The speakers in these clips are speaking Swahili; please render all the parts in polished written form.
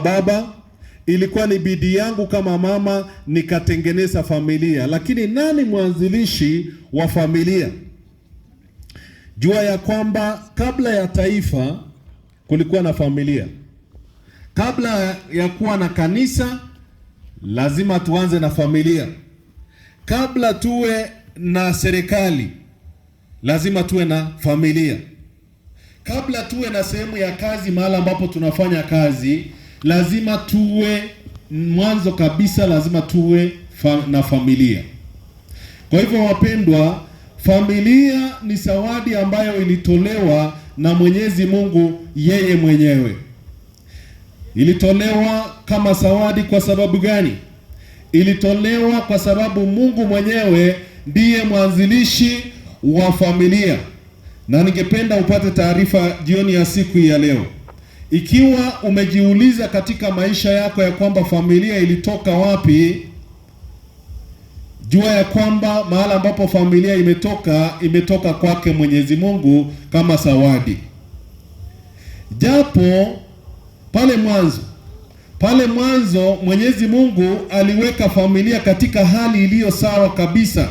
Baba, ilikuwa ni bidii yangu kama mama nikatengeneza familia, lakini nani mwanzilishi wa familia? Jua ya kwamba kabla ya taifa kulikuwa na familia. Kabla ya kuwa na kanisa lazima tuanze na familia. Kabla tuwe na serikali lazima tuwe na familia. Kabla tuwe na sehemu ya kazi, mahali ambapo tunafanya kazi, lazima tuwe, mwanzo kabisa lazima tuwe na familia. Kwa hivyo wapendwa, familia ni zawadi ambayo ilitolewa na Mwenyezi Mungu yeye mwenyewe. Ilitolewa kama zawadi kwa sababu gani? Ilitolewa kwa sababu Mungu mwenyewe ndiye mwanzilishi wa familia. Na ningependa upate taarifa jioni ya siku ya leo. Ikiwa umejiuliza katika maisha yako ya kwamba familia ilitoka wapi, jua ya kwamba mahali ambapo familia imetoka kwake Mwenyezi Mungu kama zawadi. Japo pale mwanzo Mwenyezi Mungu aliweka familia katika hali iliyo sawa kabisa,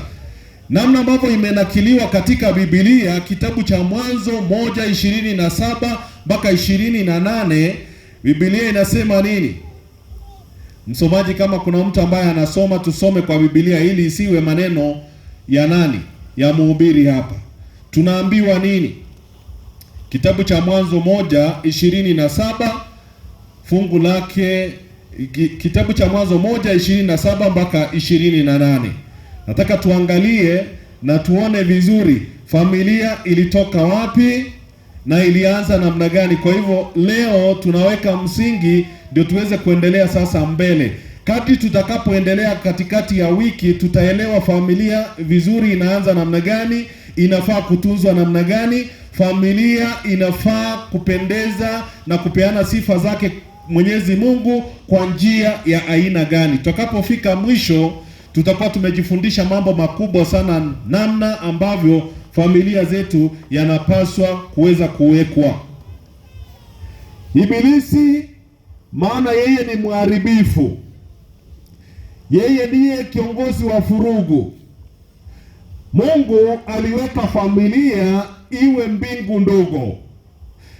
namna ambavyo imenakiliwa katika Biblia, kitabu cha Mwanzo 1:27 mpaka 28. Biblia inasema nini? Msomaji, kama kuna mtu ambaye anasoma, tusome kwa Biblia ili isiwe maneno ya nani? Ya mhubiri hapa. Tunaambiwa nini? Kitabu cha Mwanzo 1:27 fungu lake, kitabu cha Mwanzo 1:27 mpaka 28. Nataka tuangalie na tuone vizuri familia ilitoka wapi na ilianza namna gani. Kwa hivyo leo tunaweka msingi ndio tuweze kuendelea sasa mbele. Kadri tutakapoendelea katikati ya wiki, tutaelewa familia vizuri inaanza namna gani, inafaa kutunzwa namna gani, familia inafaa kupendeza na kupeana sifa zake Mwenyezi Mungu kwa njia ya aina gani. Tutakapofika mwisho tutakuwa tumejifundisha mambo makubwa sana, namna ambavyo familia zetu yanapaswa kuweza kuwekwa. Ibilisi, maana yeye ni mharibifu, yeye ndiye kiongozi wa furugu. Mungu aliweka familia iwe mbingu ndogo,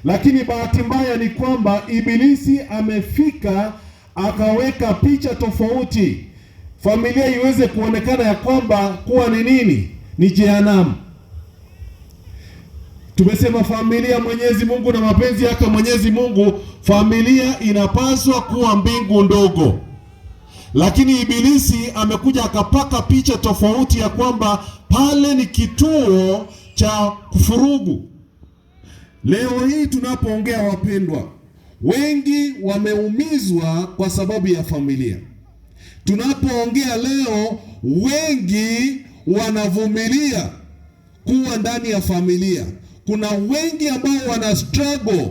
lakini bahati mbaya ni kwamba Ibilisi amefika akaweka picha tofauti, familia iweze kuonekana ya kwamba kuwa ni nini? Ni jehanamu. Tumesema familia, Mwenyezi Mungu na mapenzi yake Mwenyezi Mungu, familia inapaswa kuwa mbingu ndogo, lakini Ibilisi amekuja akapaka picha tofauti ya kwamba pale ni kituo cha kufurugu. Leo hii tunapoongea, wapendwa, wengi wameumizwa kwa sababu ya familia. Tunapoongea leo, wengi wanavumilia kuwa ndani ya familia. Kuna wengi ambao wana struggle,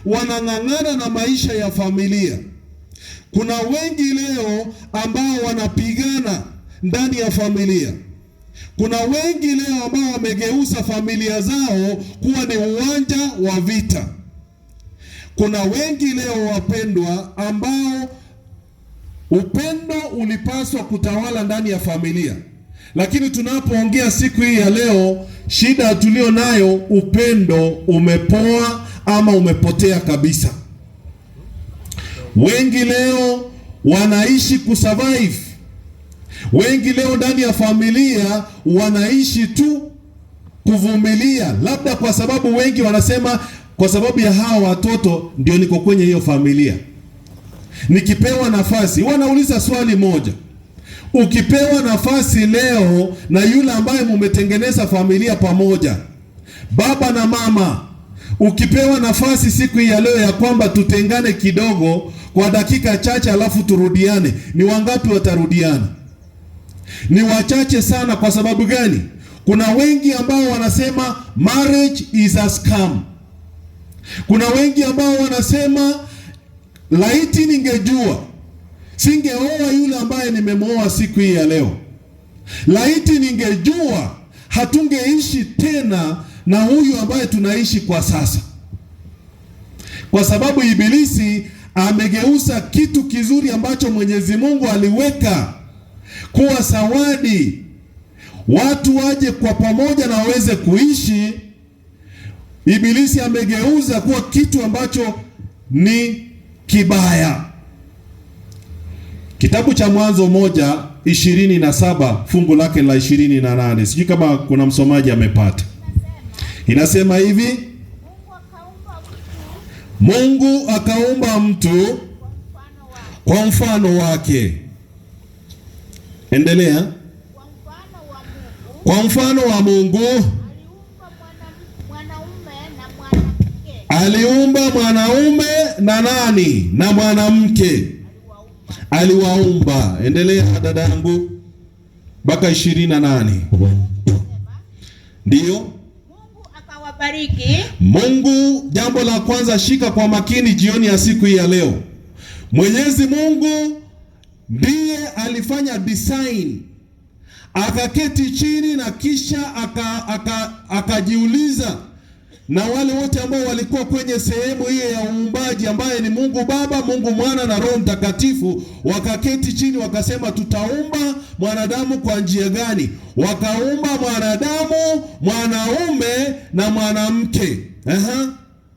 wanang'ang'ana na maisha ya familia. Kuna wengi leo ambao wanapigana ndani ya familia. Kuna wengi leo ambao wamegeuza familia zao kuwa ni uwanja wa vita. Kuna wengi leo, wapendwa, ambao upendo ulipaswa kutawala ndani ya familia, lakini tunapoongea siku hii ya leo, shida tulio nayo, upendo umepoa ama umepotea kabisa. Wengi leo wanaishi kusurvive. Wengi leo ndani ya familia wanaishi tu kuvumilia, labda kwa sababu wengi wanasema kwa sababu ya hawa watoto ndio niko kwenye hiyo familia. Nikipewa nafasi, wanauliza swali moja: ukipewa nafasi leo na yule ambaye mumetengeneza familia pamoja, baba na mama, ukipewa nafasi siku hii ya leo ya kwamba tutengane kidogo kwa dakika chache alafu turudiane, ni wangapi watarudiana? Ni wachache sana. Kwa sababu gani? Kuna wengi ambao wanasema marriage is a scam. Kuna wengi ambao wanasema laiti ningejua singeoa yule ambaye nimemwoa siku hii ya leo. Laiti ningejua hatungeishi tena na huyu ambaye tunaishi kwa sasa. Kwa sababu Ibilisi amegeuza kitu kizuri ambacho Mwenyezi Mungu aliweka kuwa zawadi, watu waje kwa pamoja na waweze kuishi. Ibilisi amegeuza kuwa kitu ambacho ni kibaya. Kitabu cha Mwanzo 1:27 fungu lake la 28. Sijui kama kuna msomaji amepata. Inasema hivi: Mungu akaumba mtu kwa mfano wake. Endelea. Kwa mfano wa Mungu aliumba mwanaume na nani? Na mwanamke aliwaumba. Endelea dada yangu mpaka 28. Ndiyo. Mungu akawabariki. Mungu, jambo la kwanza, shika kwa makini jioni ya siku hii ya leo. Mwenyezi Mungu ndiye alifanya design, akaketi chini na kisha akajiuliza na wale wote ambao walikuwa kwenye sehemu hiyo ya uumbaji, ambaye ni Mungu Baba, Mungu Mwana na Roho Mtakatifu, wakaketi chini wakasema, tutaumba mwanadamu kwa njia gani? Wakaumba mwanadamu, mwanaume na mwanamke.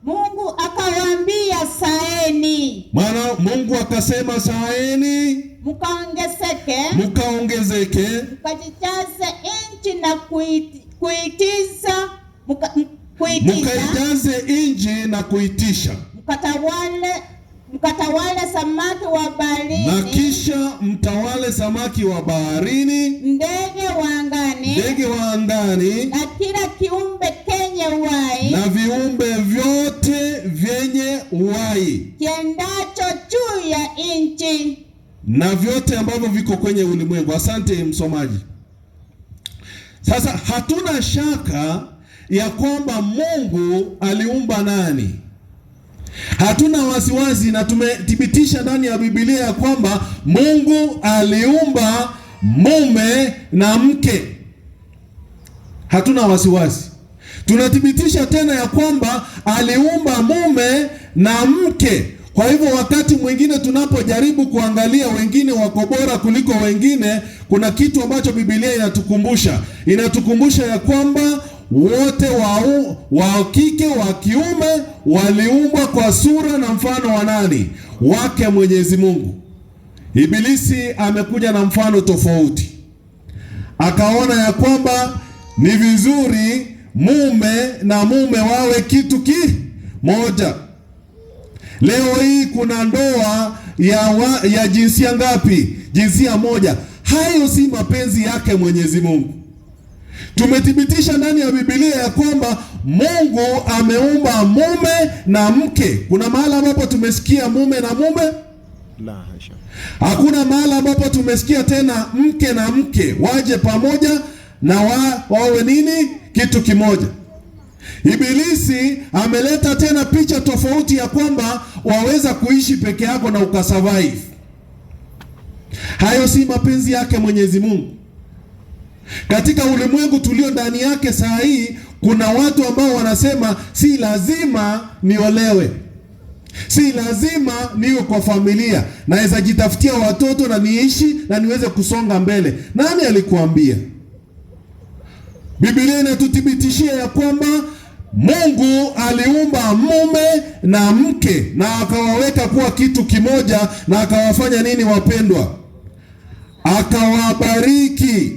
Mungu akawaambia, saeni. Mungu akasema, saeni, mkaongezeke, mkajijaze nchi na kuitiza, mkaijaze nchi na kuitisha, mkatawale samaki wa baharini, na kisha mtawale samaki wa baharini, ndege wa angani, na kila kiumbe kenye uhai, na viumbe vyote vyenye uhai kiendacho juu ya nchi, na vyote ambavyo viko kwenye ulimwengu. Asante msomaji. Sasa hatuna shaka ya kwamba Mungu aliumba nani? Hatuna wasiwasi, na tumethibitisha ndani ya Biblia ya kwamba Mungu aliumba mume na mke. Hatuna wasiwasi. Tunathibitisha tena ya kwamba aliumba mume na mke. Kwa hivyo wakati mwingine tunapojaribu kuangalia wengine wako bora kuliko wengine, kuna kitu ambacho Biblia inatukumbusha ya kwamba wote wa kike wa kiume waliumbwa kwa sura na mfano wa nani? Wake Mwenyezi Mungu. Ibilisi amekuja na mfano tofauti, akaona ya kwamba ni vizuri mume na mume wawe kitu kimoja. Leo hii kuna ndoa ya jinsia ngapi? Jinsia moja. Hayo si mapenzi yake Mwenyezi Mungu. Tumethibitisha ndani ya Biblia ya kwamba Mungu ameumba mume na mke. Kuna mahali ambapo tumesikia mume na mume? La hasha. Hakuna mahali ambapo tumesikia tena mke na mke waje pamoja na wawe nini? Kitu kimoja. Ibilisi ameleta tena picha tofauti ya kwamba waweza kuishi peke yako na ukasurvive. Hayo si mapenzi yake Mwenyezi Mungu. Katika ulimwengu tulio ndani yake saa hii, kuna watu ambao wanasema si lazima niolewe, si lazima niwe kwa familia, naweza jitafutia watoto na niishi na niweze kusonga mbele. Nani alikuambia? Biblia inatuthibitishia ya kwamba Mungu aliumba mume na mke na akawaweka kuwa kitu kimoja, na akawafanya nini wapendwa? Akawabariki.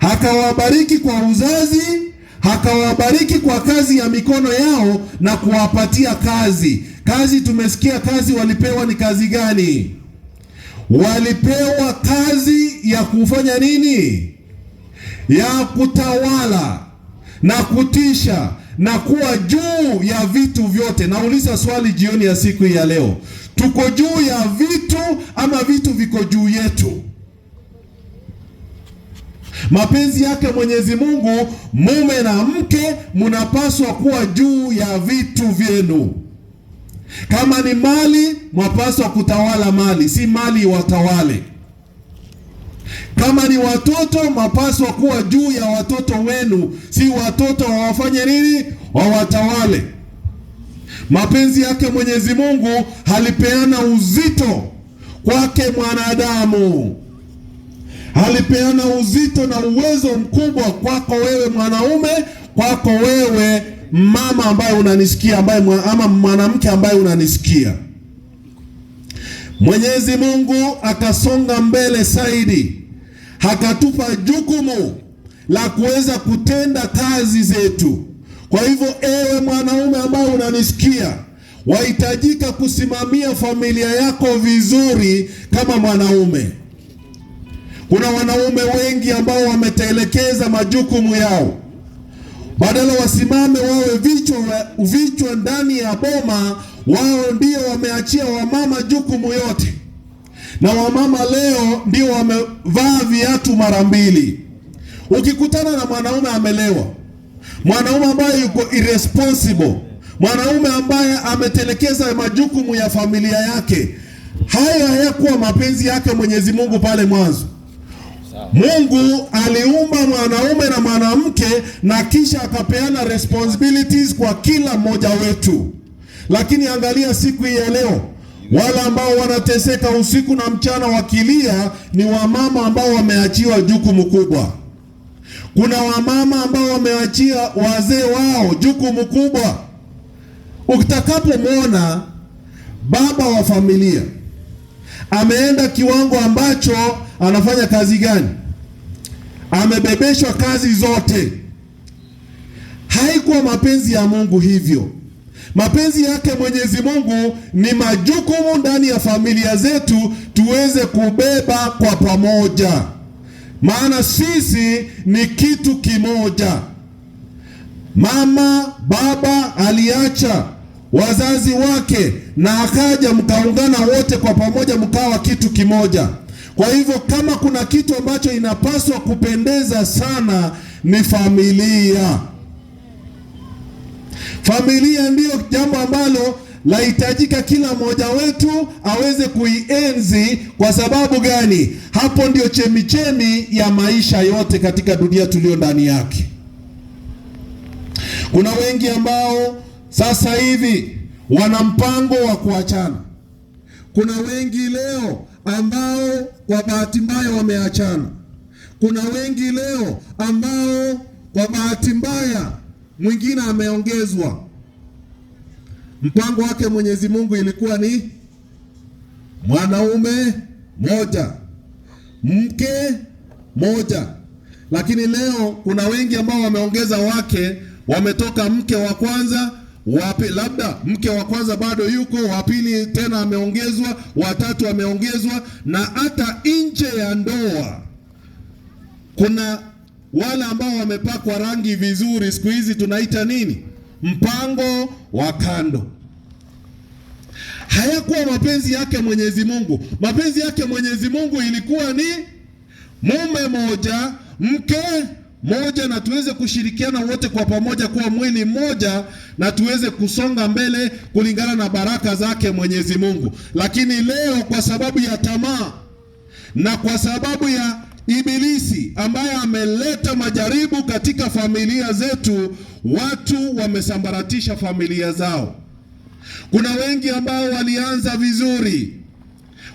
Akawabariki kwa uzazi, akawabariki kwa kazi ya mikono yao na kuwapatia kazi. Kazi, tumesikia kazi walipewa ni kazi gani? Walipewa kazi ya kufanya nini? Ya kutawala na kutisha na kuwa juu ya vitu vyote. Nauliza swali jioni ya siku ya leo, tuko juu ya vitu ama vitu viko juu yetu? Mapenzi yake Mwenyezi Mungu, mume na mke mnapaswa kuwa juu ya vitu vyenu. Kama ni mali, mwapaswa kutawala mali, si mali watawale. Kama ni watoto, mapaswa kuwa juu ya watoto wenu, si watoto wawafanye nini? Wawatawale. Mapenzi yake Mwenyezi Mungu alipeana uzito kwake mwanadamu. Alipeana uzito na uwezo mkubwa kwako wewe mwanaume, kwako wewe mama ambaye unanisikia, ama mwanamke ambaye unanisikia. Mwenyezi Mungu akasonga mbele zaidi, akatupa jukumu la kuweza kutenda kazi zetu. Kwa hivyo ewe mwanaume ambaye unanisikia, wahitajika kusimamia familia yako vizuri kama mwanaume. Kuna wanaume wengi ambao wametelekeza majukumu yao. Badala wasimame wawe vichwa ndani ya boma, wao ndio wameachia wamama jukumu yote. Na wamama leo ndio wamevaa viatu mara mbili. Ukikutana na mwanaume amelewa, mwanaume ambaye yuko irresponsible, mwanaume ambaye ametelekeza majukumu ya familia yake, haya hayakuwa mapenzi yake Mwenyezi Mungu pale mwanzo. Mungu aliumba mwanaume na mwanamke na kisha akapeana responsibilities kwa kila mmoja wetu. Lakini angalia siku hii ya leo, wale ambao wanateseka usiku na mchana wakilia ni wamama ambao wameachiwa jukumu kubwa. Kuna wamama ambao wameachia wazee wao jukumu kubwa. Utakapomwona baba wa familia ameenda kiwango ambacho anafanya kazi gani, amebebeshwa kazi zote, haikuwa mapenzi ya Mungu hivyo. Mapenzi yake Mwenyezi Mungu ni majukumu ndani ya familia zetu tuweze kubeba kwa pamoja, maana sisi ni kitu kimoja. Mama baba aliacha wazazi wake na akaja mkaungana wote kwa pamoja mkawa kitu kimoja. Kwa hivyo kama kuna kitu ambacho inapaswa kupendeza sana ni familia. Familia ndiyo jambo ambalo lahitajika kila mmoja wetu aweze kuienzi. Kwa sababu gani? Hapo ndio chemichemi ya maisha yote katika dunia tulio ndani yake. Kuna wengi ambao sasa hivi wana mpango wa kuachana. Kuna wengi leo ambao kwa bahati mbaya wameachana. Kuna wengi leo ambao kwa bahati mbaya mwingine ameongezwa. Mpango wake Mwenyezi Mungu ilikuwa ni mwanaume moja, mke moja. Lakini leo kuna wengi ambao wameongeza wake, wametoka mke wa kwanza, labda mke wa kwanza bado yuko, wa pili tena ameongezwa, watatu ameongezwa, na hata nje ya ndoa kuna wale ambao wamepakwa rangi vizuri. Siku hizi tunaita nini? Mpango wa kando. Hayakuwa mapenzi yake Mwenyezi Mungu. Mapenzi yake Mwenyezi Mungu ilikuwa ni mume moja, mke moja, na tuweze kushirikiana wote kwa pamoja kuwa mwili mmoja, na tuweze kusonga mbele kulingana na baraka zake Mwenyezi Mungu. Lakini leo kwa sababu ya tamaa na kwa sababu ya Ibilisi ambaye ameleta majaribu katika familia zetu, watu wamesambaratisha familia zao. Kuna wengi ambao walianza vizuri,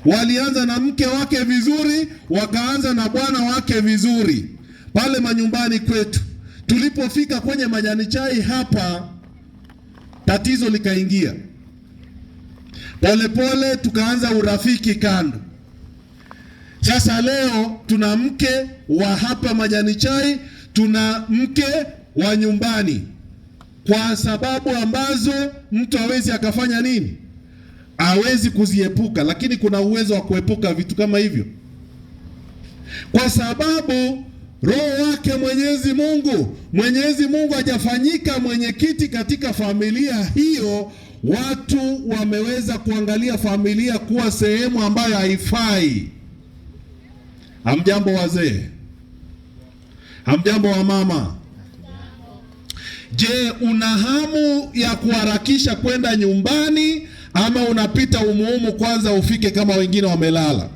walianza na mke wake vizuri, wakaanza na bwana wake vizuri pale manyumbani kwetu. Tulipofika kwenye majani chai hapa, tatizo likaingia. Polepole tukaanza urafiki kando. Sasa leo tuna mke wa hapa majani chai, tuna mke wa nyumbani, kwa sababu ambazo mtu hawezi akafanya nini? Hawezi kuziepuka, lakini kuna uwezo wa kuepuka vitu kama hivyo, kwa sababu Roho wake Mwenyezi Mungu hajafanyika mwenyekiti katika familia hiyo. Watu wameweza kuangalia familia kuwa sehemu ambayo haifai. Hamjambo wazee, hamjambo wa mama. Je, una hamu ya kuharakisha kwenda nyumbani, ama unapita umuhumu kwanza ufike kama wengine wamelala?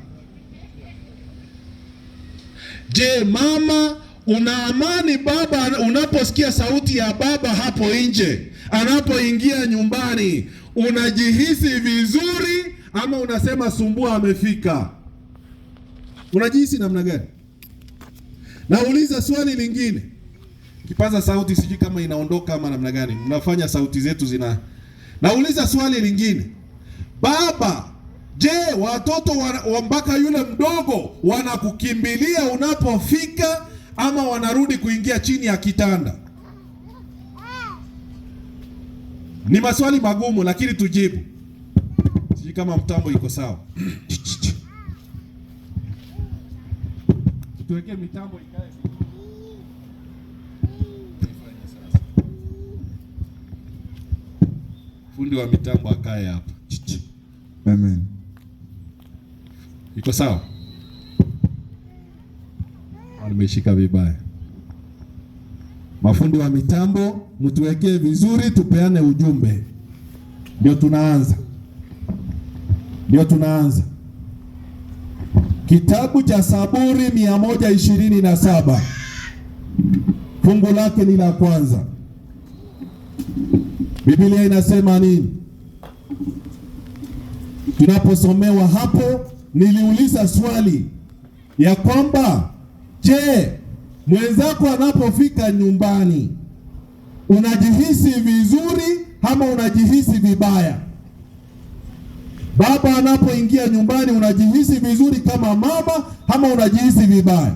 Je, mama, una amani baba unaposikia sauti ya baba hapo nje anapoingia nyumbani, unajihisi vizuri ama unasema sumbua amefika? Unajihisi namna gani? Nauliza swali lingine. Kipaza sauti sijui kama inaondoka ama namna gani. Mnafanya sauti zetu zina. Nauliza swali lingine. Baba, je, watoto mpaka yule mdogo wanakukimbilia unapofika ama wanarudi kuingia chini ya kitanda? Ni maswali magumu lakini tujibu. Sijui kama mtambo iko sawa. Tuweke mitambo ikae. Fundi wa mitambo akae hapa. Amen. Iko sawa? Nimeshika vibaya. Mafundi wa mitambo, mtuwekee vizuri, tupeane ujumbe. Ndio tunaanza. Kitabu cha Zaburi 127. Fungu lake ni la kwanza. Biblia inasema nini? Tunaposomewa hapo, niliuliza swali ya kwamba, je, mwenzako anapofika nyumbani unajihisi vizuri ama unajihisi vibaya? Baba anapoingia nyumbani unajihisi vizuri kama mama ama unajihisi vibaya?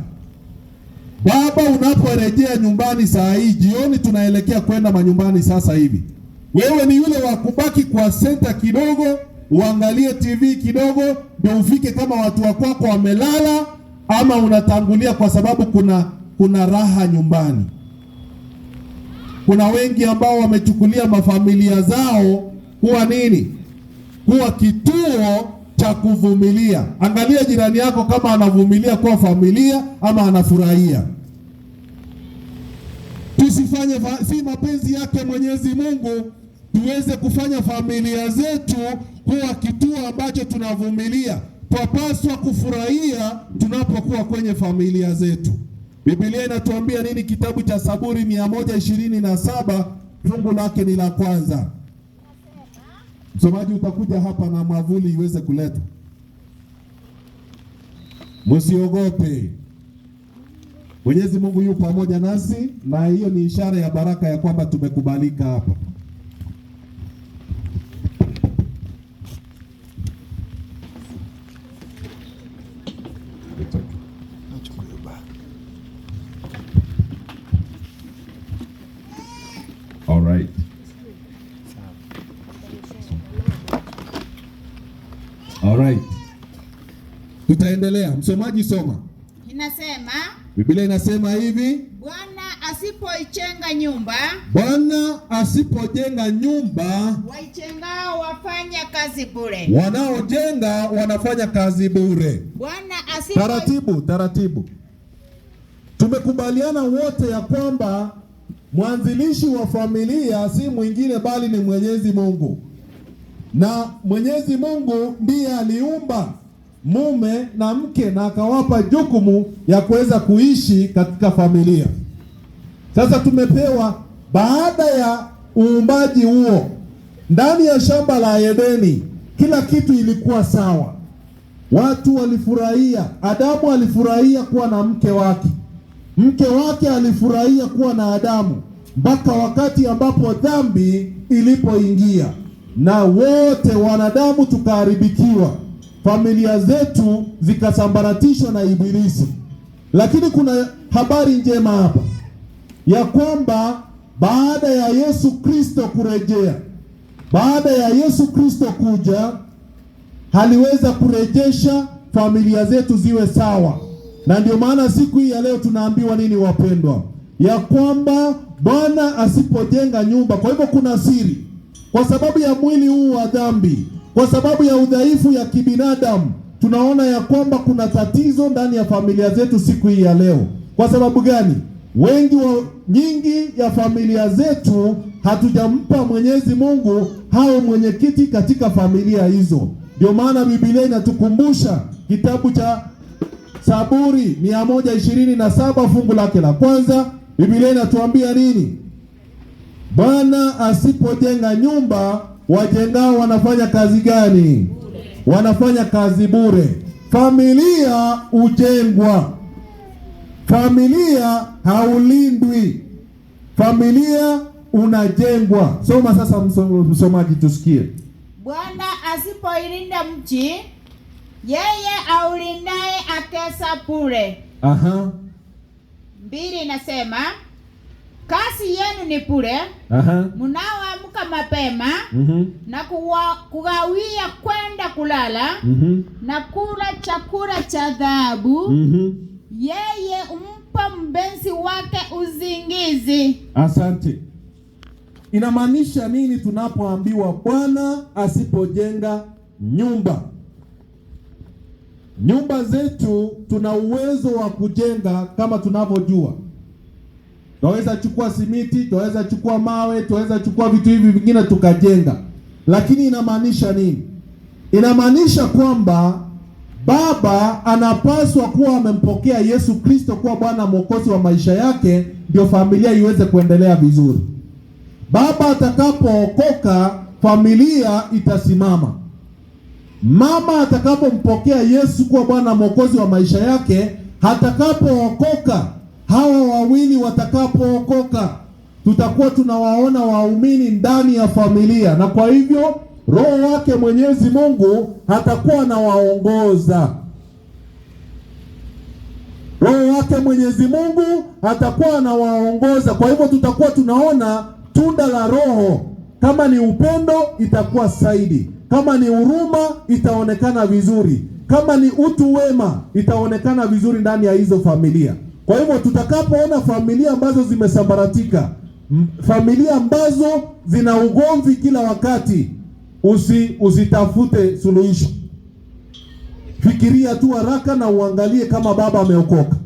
Baba unaporejea nyumbani saa hii jioni, tunaelekea kwenda manyumbani sasa hivi, wewe ni yule wa kubaki kwa senta kidogo, uangalie TV kidogo ndio ufike kama watu wa kwako wamelala, ama unatangulia kwa sababu kuna raha nyumbani? Kuna wengi ambao wamechukulia mafamilia zao kuwa nini? Kuwa kituo cha kuvumilia. Angalia jirani yako kama anavumilia kwa familia ama anafurahia. Tusifanye si mapenzi yake Mwenyezi Mungu tuweze kufanya familia zetu kuwa kituo ambacho tunavumilia. Twapaswa kufurahia tunapokuwa kwenye familia zetu. Biblia inatuambia nini? Kitabu cha Zaburi 127 fungu lake ni la kwanza. Msomaji utakuja hapa na mwavuli iweze kuletwa. Msiogope. Mwenyezi Mungu yu pamoja nasi, na hiyo ni ishara ya baraka ya kwamba tumekubalika hapa. All right. All right. Tutaendelea. Msomaji soma. Inasema, Biblia inasema hivi, Bwana asipoijenga nyumba, Bwana asipojenga nyumba, waijengao wafanya kazi bure. Wanaojenga wanafanya kazi bure. Bwana Taratibu. Tumekubaliana wote ya kwamba mwanzilishi wa familia si mwingine bali ni Mwenyezi Mungu. Na Mwenyezi Mungu ndiye aliumba mume na mke na akawapa jukumu ya kuweza kuishi katika familia. Sasa tumepewa, baada ya uumbaji huo, ndani ya shamba la Edeni kila kitu ilikuwa sawa. Watu walifurahia, Adamu alifurahia kuwa na mke wake, mke wake alifurahia kuwa na Adamu, mpaka wakati ambapo dhambi ilipoingia na wote wanadamu tukaharibikiwa, familia zetu zikasambaratishwa na Ibilisi. Lakini kuna habari njema hapa ya kwamba baada ya Yesu Kristo kurejea, baada ya Yesu Kristo kuja, aliweza kurejesha familia zetu ziwe sawa. Na ndio maana siku hii ya leo tunaambiwa nini wapendwa? Ya kwamba Bwana asipojenga nyumba. Kwa hivyo kuna siri, kwa sababu ya mwili huu wa dhambi, kwa sababu ya udhaifu ya kibinadamu, tunaona ya kwamba kuna tatizo ndani ya familia zetu siku hii ya leo. Kwa sababu gani? Nyingi ya familia zetu hatujampa Mwenyezi Mungu hao mwenyekiti katika familia hizo. Ndio maana Biblia inatukumbusha kitabu cha Zaburi 127 fungu lake la kwanza. Biblia inatuambia nini? Bwana asipojenga nyumba, wajengao wanafanya kazi gani? Wanafanya kazi bure. Familia hujengwa, familia haulindwi, familia unajengwa. Soma sasa, msomaji, tusikie. Bwana asipoilinda mji, yeye aulindaye atesa bure. 2 inasema kazi yenu ni bure, mnaoamka mapema na kugawia kwenda kulala na kula chakula cha dhahabu. Yeye umpa mpenzi wake uzingizi. Asante. Inamaanisha nini tunapoambiwa Bwana asipojenga nyumba? Nyumba zetu tuna uwezo wa kujenga kama tunavyojua. Tunaweza chukua simiti, tunaweza chukua mawe, tunaweza chukua vitu hivi vingine tukajenga. Lakini inamaanisha nini? Inamaanisha kwamba baba anapaswa kuwa amempokea Yesu Kristo kuwa Bwana Mwokozi wa maisha yake, ndio familia iweze kuendelea vizuri. Baba atakapookoka, familia itasimama. Mama atakapompokea Yesu kuwa Bwana Mwokozi wa maisha yake, atakapookoka, hawa wawili watakapookoka, tutakuwa tunawaona waumini ndani ya familia, na kwa hivyo Roho wake Mwenyezi Mungu atakuwa anawaongoza. Roho wake Mwenyezi Mungu atakuwa anawaongoza. Kwa hivyo tutakuwa tunaona tunda la Roho. Kama ni upendo, itakuwa zaidi. Kama ni huruma, itaonekana vizuri. Kama ni utu wema, itaonekana vizuri ndani ya hizo familia. Kwa hivyo tutakapoona familia ambazo zimesambaratika, familia ambazo zina ugomvi kila wakati, usitafute suluhisho. Fikiria tu haraka na uangalie kama baba ameokoka.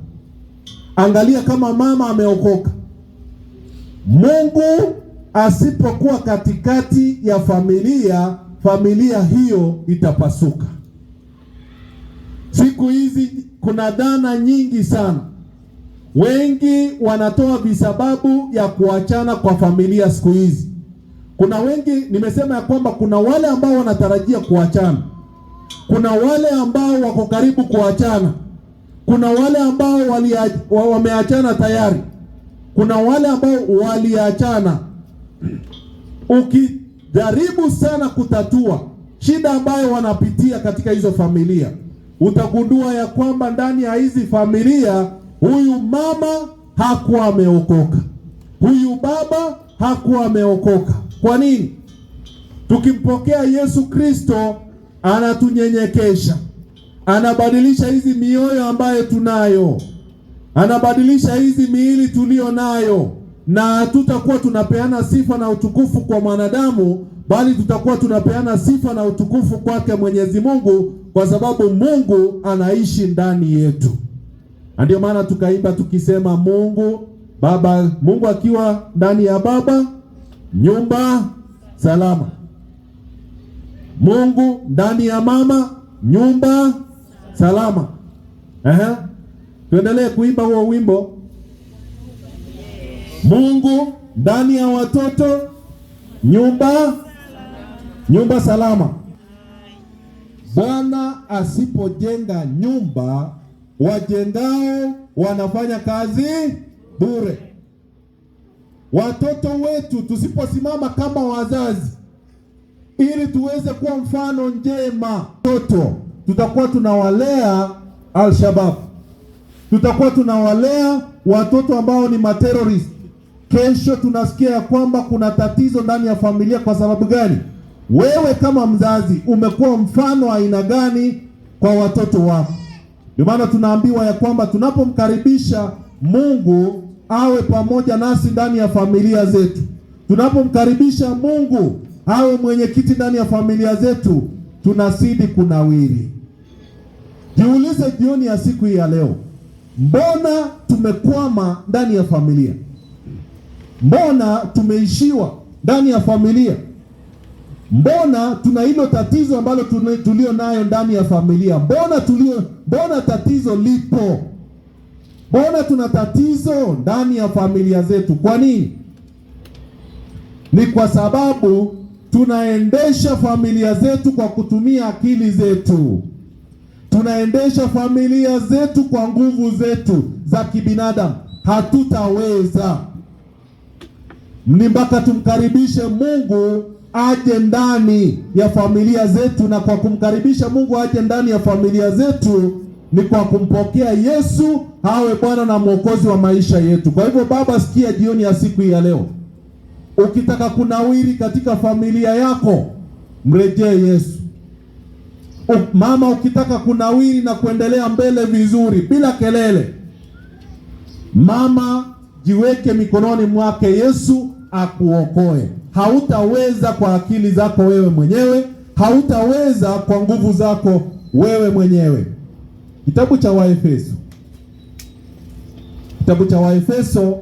Angalia kama mama ameokoka. Mungu asipokuwa katikati ya familia, familia hiyo itapasuka. Siku hizi kuna dhana nyingi sana. Wengi wanatoa visababu ya kuachana kwa familia siku hizi. Kuna wengi, nimesema ya kwamba kuna wale ambao wanatarajia kuachana. Kuna wale ambao wako karibu kuachana. Kuna wale ambao wameachana tayari. Kuna wale ambao waliachana. Ukijaribu sana kutatua shida ambayo wanapitia katika hizo familia, utagundua ya kwamba ndani ya hizi familia, huyu mama hakuwa ameokoka, huyu baba hakuwa ameokoka. Kwa nini? Tukimpokea Yesu Kristo, anatunyenyekesha, anabadilisha hizi mioyo ambayo tunayo, anabadilisha hizi miili tulio nayo, na tutakuwa tunapeana sifa na utukufu kwa mwanadamu, bali tutakuwa tunapeana sifa na utukufu kwake Mwenyezi Mungu, kwa sababu Mungu anaishi ndani yetu. Ndio maana tukaimba tukisema Mungu Baba, Mungu akiwa ndani ya baba, nyumba salama. Mungu ndani ya mama, nyumba salama. Tuendelee kuimba huo wimbo. Mungu ndani ya watoto, nyumba salama. Bwana asipojenga nyumba, wajengao wanafanya kazi bure. Watoto wetu tusiposimama kama wazazi ili tuweze kuwa mfano njema, watoto tutakuwa tunawalea Al-Shabaab, tutakuwa tunawalea watoto ambao ni materrorist. Kesho tunasikia ya kwamba kuna tatizo ndani ya familia. Kwa sababu gani? Wewe kama mzazi umekuwa mfano aina gani kwa watoto wako? Ndio maana tunaambiwa ya kwamba tunapomkaribisha Mungu awe pamoja nasi ndani ya familia zetu, tunapomkaribisha Mungu awe mwenyekiti ndani ya familia zetu, tunazidi kunawiri. Jiulize jioni ya siku hii ya leo, mbona tumekwama ndani ya familia? Mbona tumeishiwa ndani ya familia? Mbona tuna hilo tatizo ambalo tulio nayo ndani ya familia? Mbona tatizo lipo? Mbona tuna tatizo ndani ya familia zetu? Kwa nini? Ni kwa sababu tunaendesha familia zetu kwa kutumia akili zetu. Tunaendesha familia zetu kwa nguvu zetu za kibinadamu. Hatutaweza. Ni mpaka tumkaribishe Mungu aje ndani ya familia zetu, na kwa kumkaribisha Mungu aje ndani ya familia zetu ni kwa kumpokea Yesu awe Bwana na Mwokozi wa maisha yetu. Kwa hivyo Baba, sikia jioni ya siku hii ya leo, ukitaka kunawiri katika familia yako, mrejee Yesu. Mama, ukitaka kunawiri na kuendelea mbele vizuri bila kelele, mama, jiweke mikononi mwake Yesu akuokoe. Hautaweza kwa akili zako wewe mwenyewe, hautaweza kwa nguvu zako wewe mwenyewe. Kitabu cha Waefeso, kitabu cha Waefeso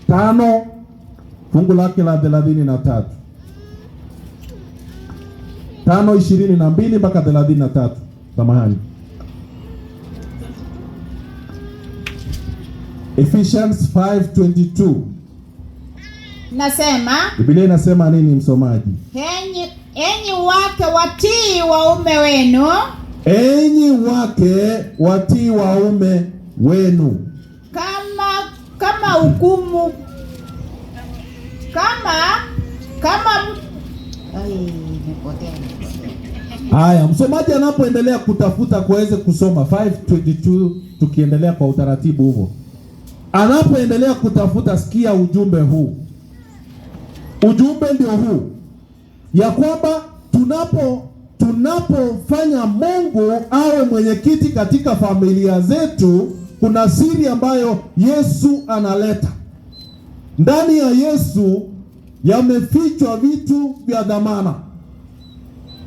5 fungu lake la 33, 5:22 mpaka 33. Samahani, Ephesians 5:22. Nasema, Biblia inasema nini msomaji? Enyi wake watii waume wenu. Enyi wake watii waume wenu. Kama hukumu Haya, msomaji anapoendelea kutafuta kuweze kusoma 5:22, tukiendelea kwa utaratibu huo. Anapoendelea kutafuta, sikia ujumbe huu. Ujumbe ndio huu, ya kwamba tunapofanya Mungu awe mwenyekiti katika familia zetu, kuna siri ambayo Yesu analeta. Ndani ya Yesu yamefichwa vitu vya dhamana.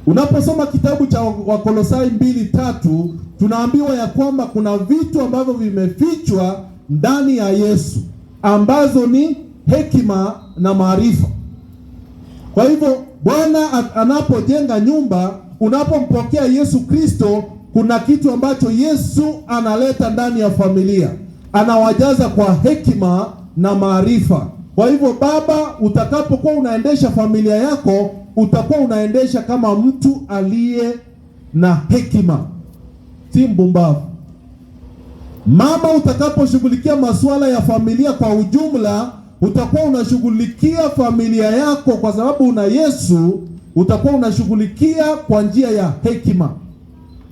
Unaposoma kitabu cha Wakolosai 2:3, tunaambiwa ya kwamba kuna vitu ambavyo vimefichwa ndani ya Yesu ambazo ni hekima na maarifa. Kwa hivyo Bwana anapojenga nyumba, unapompokea Yesu Kristo, kuna kitu ambacho Yesu analeta ndani ya familia, anawajaza kwa hekima na maarifa. Kwa hivyo baba, utakapokuwa unaendesha familia yako, utakuwa unaendesha kama mtu aliye na hekima, si mbumbavu. Mama, utakaposhughulikia masuala ya familia kwa ujumla, utakuwa unashughulikia familia yako kwa sababu una Yesu, utakuwa unashughulikia kwa njia ya hekima.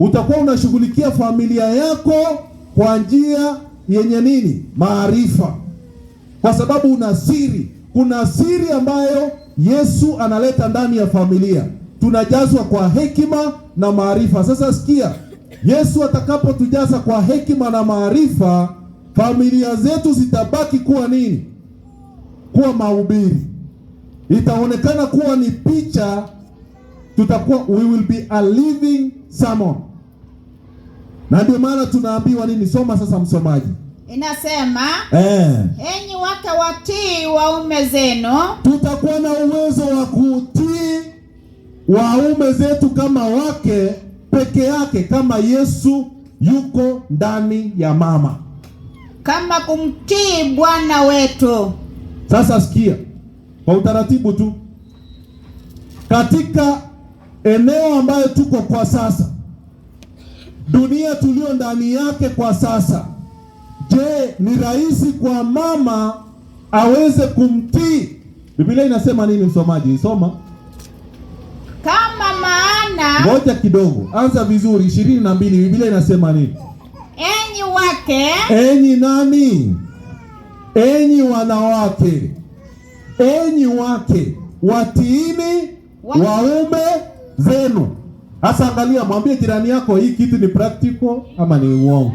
Utakuwa unashughulikia familia yako kwa njia yenye nini? Maarifa. Kwa sababu una siri. Kuna siri ambayo Yesu analeta ndani ya familia. Tunajazwa kwa hekima na maarifa. Sasa sikia, Yesu atakapotujaza kwa hekima na maarifa, familia zetu zitabaki kuwa nini? Kuwa mahubiri. Itaonekana kuwa ni picha, tutakuwa, we will be a living sermon. Na ndio maana tunaambiwa nini? Soma sasa msomaji. Inasema, enyi wake watii waume zenu. Tutakuwa na uwezo wa kutii waume zetu kama wake peke yake, kama Yesu yuko ndani ya mama, kama kumtii Bwana wetu. Sasa sikia kwa utaratibu tu, katika eneo ambayo tuko kwa sasa, dunia tulio ndani yake kwa sasa, je, ni rahisi kwa mama aweze kumtii? Biblia inasema nini msomaji? Soma. Kama maana, ngoja kidogo, anza vizuri. 22, Biblia inasema nini? Enyi wake. Enyi nani? Enyi wanawake, enyi wake watiini waume zenu. Hasa angalia, mwambie jirani yako, hii kitu ni practical ama ni uongo?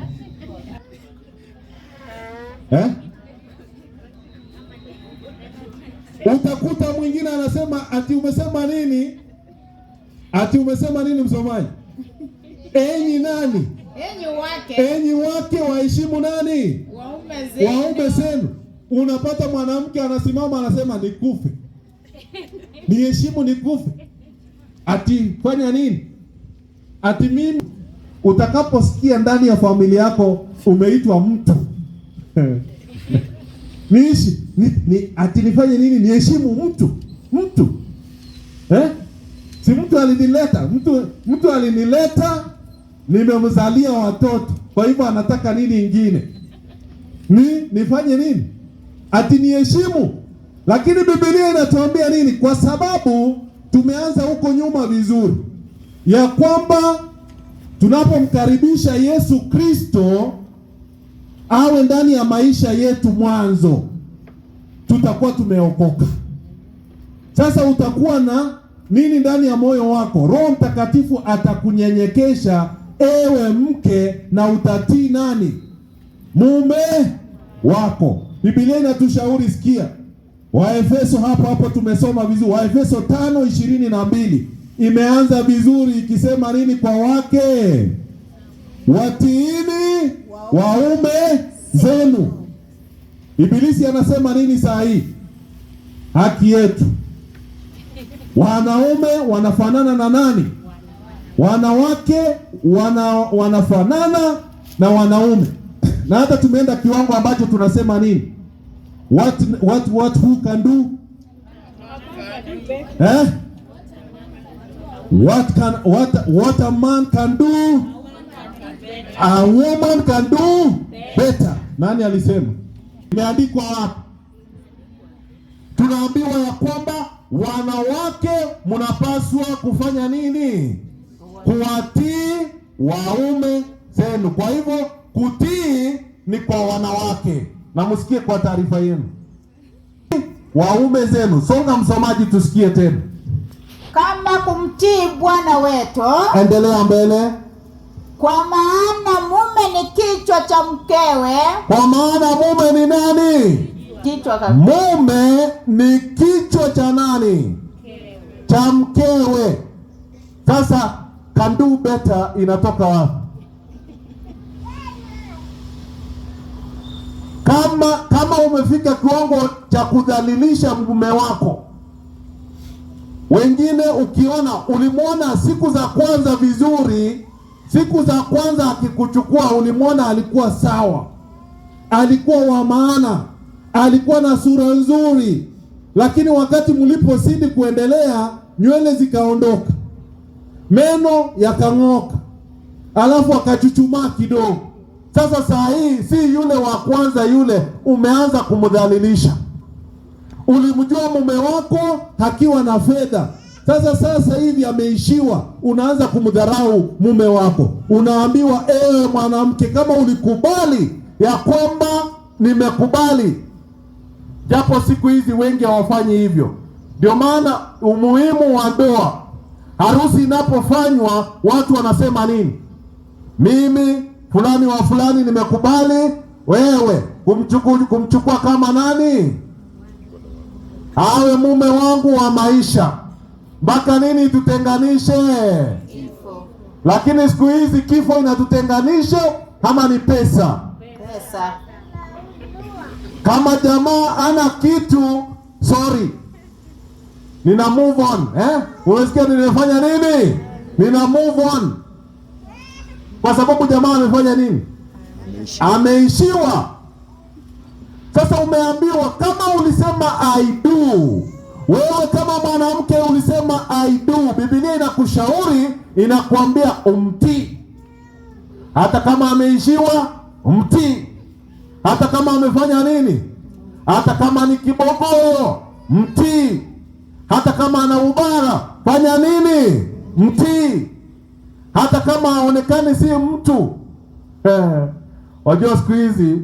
Utakuta mwingine anasema ati umesema nini? Ati umesema nini msomaji? Enyi nani? Enyi wake. Enyi wake waheshimu nani? Waume zenu. Unapata mwanamke anasimama anasema nikufe, niheshimu nikufe. Ati fanya nini? Ati mimi. Utakaposikia ndani ya familia yako umeitwa mtu ati nifanye nini? Niheshimu mtu Si mtu alinileta, mtu alinileta, nimemzalia watoto, kwa hivyo anataka nini ingine? Nifanye nini? Ati niheshimu. Lakini Biblia inatuambia nini? Kwa sababu tumeanza huko nyuma vizuri, ya kwamba tunapomkaribisha Yesu Kristo awe ndani ya maisha yetu mwanzo, tutakuwa tumeokoka. Sasa utakuwa na nini ndani ya moyo wako? Roho Mtakatifu atakunyenyekesha ewe mke, na utatii nani? Mume wako. Biblia inatushauri, sikia, Waefeso hapo tumesoma vizuri, Waefeso 5:22 imeanza vizuri ikisema nini? Kwa wake watiini waume zenu. Ibilisi anasema nini saa hii? Haki yetu. Wanaume wanafanana na nani? Wanawake wanafanana na wanaume. Na hata tumeenda kiwango ambacho tunasema nini? What who can do? What a man can do, a woman can do better. Nani alisema? Imeandikwa wapi? Tunaambiwa ya kwamba wanawake mnapaswa kufanya nini? Kuwatii waume zenu. Kwa hivyo kutii ni kwa wanawake. Na msikie kwa taarifa yenu, waume zenu. Songa msomaji, tusikie tena. Kama kumtii Bwana wetu. Endelea mbele. Kwa maana mume ni kichwa cha mkewe. Kwa maana mume ni nani? Kichwa cha mume ni kichwa cha nani? Cha mkewe. Sasa can do better inatoka wapi? Kama umefika kiwango cha kudhalilisha mume wako, wengine ukiona, ulimwona siku za kwanza vizuri, siku za kwanza akikuchukua ulimwona alikuwa sawa, alikuwa wa maana, alikuwa na sura nzuri, lakini wakati mlipozidi kuendelea, nywele zikaondoka, meno yakang'oka, alafu akachuchumaa kidogo. Sasa saa hii si yule wa kwanza, yule umeanza kumdhalilisha. Ulimjua mume wako hakiwa na fedha, sasa hivi ameishiwa, unaanza kumdharau mume wako. Unaambiwa, ewe mwanamke, kama ulikubali ya kwamba nimekubali, japo siku hizi wengi hawafanyi hivyo. Ndio maana umuhimu wa ndoa, harusi inapofanywa watu wanasema nini? Mimi fulani wa fulani nimekubali wewe kumchukua kama nani? Awe mume wangu wa maisha. Mpaka nini tutenganishe? kifo. Lakini siku hizi kifo inatutenganisha ama ni pesa? Pesa. Kama jamaa ana kitu, sorry, nina move on. Unasikia nimefanya nini? Nina move on. Kwa sababu jamaa amefanya nini? Ameishiwa. Sasa umeambiwa, kama ulisema I do, wewe kama mwanamke ulisema I do, Biblia inakushauri, inakuambia umtii. Hata kama ameishiwa, umtii. Hata kama amefanya nini? Hata kama ni kibogoyo, mtii. Hata kama ana ubara, fanya nini? Mtii. Hata kama haonekani si mtu. Wajua siku hizi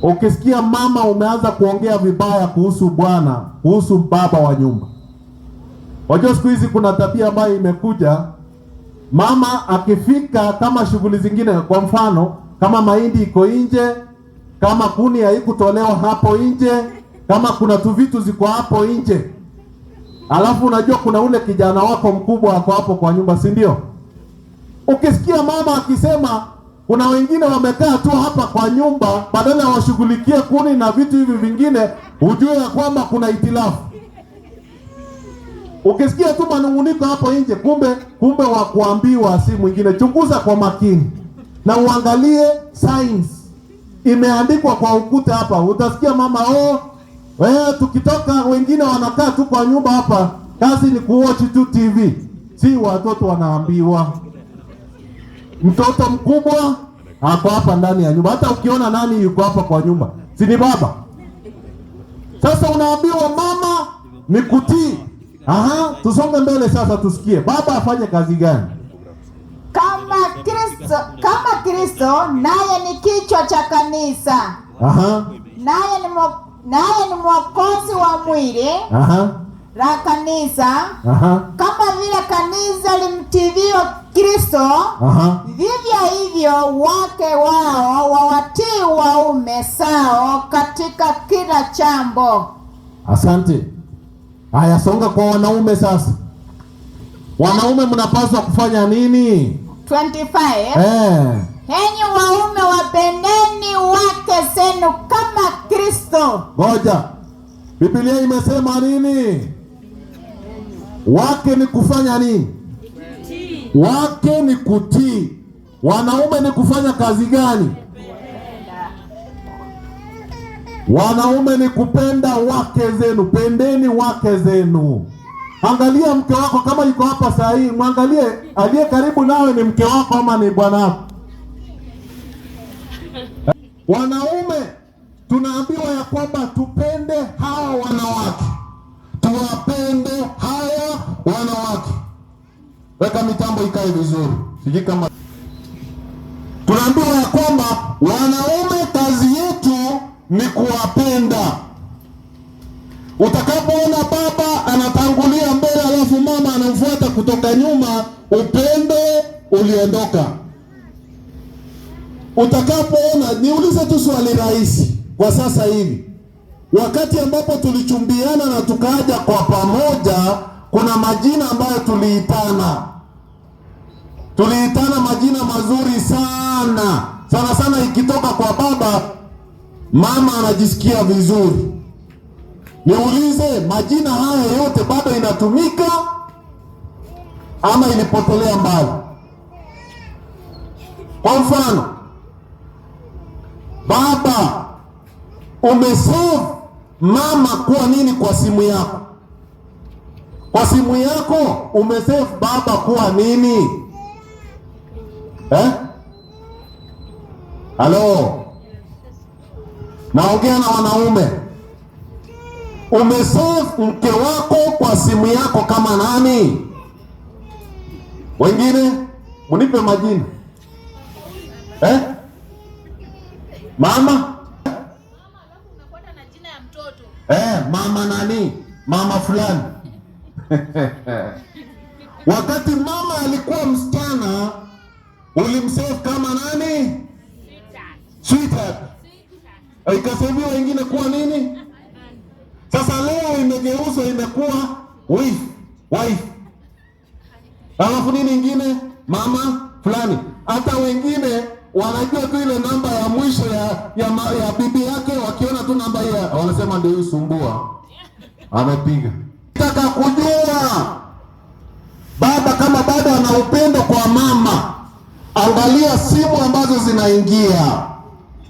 ukisikia mama umeanza kuongea vibaya kuhusu bwana, kuhusu baba wa nyumba. Wajua siku hizi kuna tabia ambayo imekuja, mama akifika kama shughuli zingine, kwa mfano kama mahindi iko nje, kama kuni haikutolewa hapo nje, kama kuna tu vitu ziko hapo nje, alafu unajua kuna ule kijana wako mkubwa ako hapo kwa nyumba, si ndio? Ukisikia mama akisema kuna wengine wamekaa tu hapa kwa nyumba, badala ya washughulikie kuni na vitu hivi vingine, ujue ya kwamba kuna itilafu. Ukisikia tu manunguniko hapo nje, kumbe wa kuambiwa si mwingine. Chunguza kwa makini na uangalie signs. imeandikwa kwa ukuta hapa. Utasikia mama, wewe tukitoka, wengine wanakaa tu kwa nyumba hapa, kazi ni kuwatch tu TV. Si watoto wanaambiwa. Mtoto mkubwa ako hapa ndani ya nyumba. Hata ukiona nani yuko hapa kwa nyumba, si ni baba? Sasa unaambiwa mama ni kutii. Tusonge mbele sasa, tusikie baba afanye kazi gani? Kama Kristo naye ni kichwa cha kanisa. Naye ni mwokozi wa mwili la kanisa. Kama vile kanisa limtivio Kristo, vivyo hivyo wake wao wawatii waume sao katika kila jambo. Asante. Haya, songa kwa wanaume sasa. Wanaume mnapaswa kufanya nini? 25. Henyi waume wapendeni wake zenu kama Kristo. Ngoja. Biblia imesema nini? Wake ni kufanya nini? Kutii. Wake ni kutii. Wanaume ni kufanya kazi gani? Wanaume ni kupenda wake zenu. Pendeni wake zenu. Angalia mke wako kama yuko hapa saa hii, mwangalie aliye karibu nawe ni mke wako ama ni bwana wako. Wanaume tunaambiwa ya kwamba tupende hawa wanawake. Tuwapende hawa wanawake. Weka mitambo ikae vizuri. Sijui kama tunaambiwa ya kwamba wanaume kazi yetu ni kuwapenda. Utakapoona baba anatangulia mbele alafu mama anamfuata kutoka nyuma, upendo uliondoka. Utakapoona, niulize tu swali rahisi kwa sasa hivi. Wakati ambapo tulichumbiana na tukaja kwa pamoja, kuna majina ambayo tuliitana. Tuliitana majina mazuri sana. Sana sana ikitoka kwa baba, mama anajisikia vizuri. Niulize, majina haya yote bado inatumika ama ilipotelea mbali? Kwa mfano, baba, umesave mama kuwa nini kwa simu yako? Kwa simu yako umesave baba kuwa nini? Halo? Naongea na wanaume. Umesave mke wako kwa simu yako kama nani? Wengine munipe majina. Mama? Alafu unafuata na jina ya mtoto. Mama nani? Mama fulani. Wakati mama alikuwa msichana, ulimsave kama nani? Sweetheart. Ikasaviwa wengine kuwa nini? Sasa leo imegeuzwa imekuwa wife. Alafu nini ingine? Mama fulani. Hata wengine wanajua tu ile namba ya mwisho ya bibi yake, wakiona tu namba hiyo wanasema ndio yusumbua. Amepiga. Nataka kujua baba kama bado ana upendo kwa mama. Angalia simu ambazo zinaingia.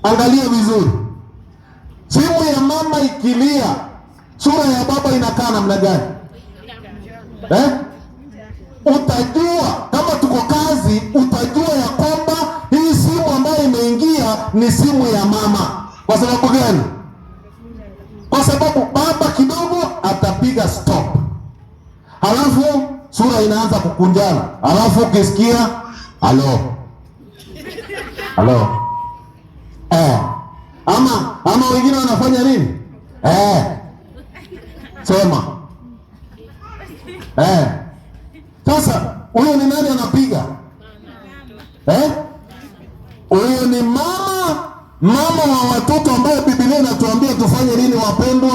Angalia vizuri. Simu ya mama ikilia, sura ya baba inakaa namna gani? Utajua kama tuko kazi, utajua ya kwamba hii simu ambayo imeingia ni simu ya mama. Kwa sababu gani? Kwa sababu baba kidogo atapiga stop, halafu sura inaanza kukunjana, halafu ukisikia halo ama wengine wanafanya nini? Sema sasa huyo ni nani anapiga? Huyo ni mama wa watoto ambaye Biblia inatuambia tufanye nini wapendwa?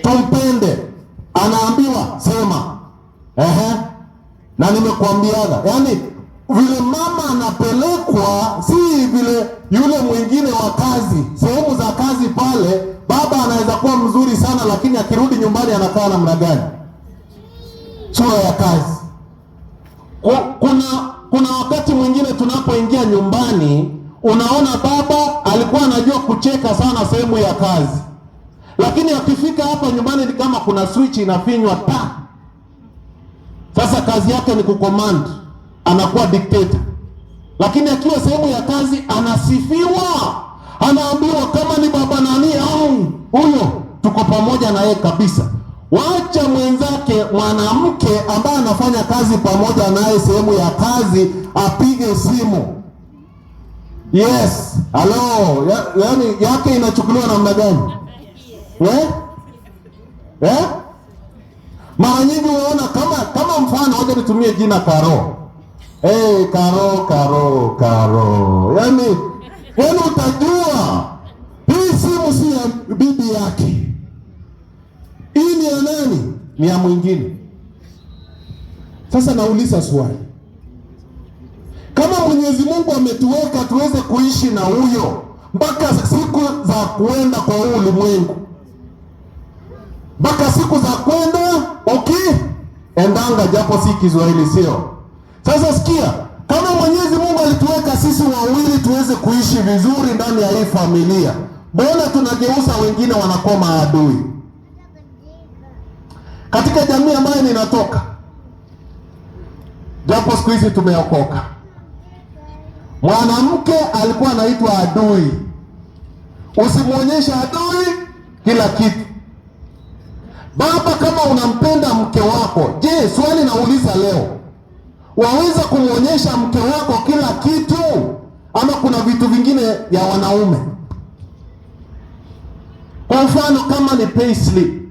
Tumpende. Anaambiwa sema na nimekuambiaga. Yaani vile mama anapelekwa si vile yule mwingine wa kazi. Sehemu za kazi pale baba anaweza kuwa mzuri sana, lakini akirudi nyumbani anakaa namna gani? Sura ya kazi. Kuna wakati mwingine tunapoingia nyumbani unaona baba alikuwa anajua kucheka sana sehemu ya kazi, lakini akifika hapa nyumbani ni kama kuna switch inafinywa ta. Sasa kazi yake ni kucommand, anakuwa dictator. Lakini akiwa sehemu ya kazi anasifiwa, anaambiwa kama ni baba nani au huyo tuko pamoja na yeye kabisa. Wacha mwenzake mwanamke ambaye anafanya kazi pamoja naye sehemu ya kazi apige simu. Yes, hello. Yaani yake inachukuliwa namna gani? Mara nyingi unaona kama mfano, hoja nitumie jina Karo. Karo. Yaani utajua hii simu si ya bibi yake. Hii ni ya nani? Ni ya mwingine. Sasa nauliza swali. Kama Mwenyezi Mungu ametuweka tuweze kuishi na huyo mpaka siku za kuenda kwa huu ulimwengu, mpaka siku za kwenda endanga, japo si Kiswahili sio. Sasa sikia, kama Mwenyezi Mungu alituweka sisi wawili tuweze kuishi vizuri ndani ya hii familia, mbona tunageuza wengine wanakuwa maadui? Katika jamii ambayo ninatoka, japo siku hizi tumeokoka, mwanamke alikuwa anaitwa adui. Usimuonyesha adui kila kitu. Baba, kama unampenda mke wako, je, swali nauliza leo, waweza kumuonyesha mke wako kila kitu ama kuna vitu vingine ya wanaume? Kwa mfano, kama ni payslip,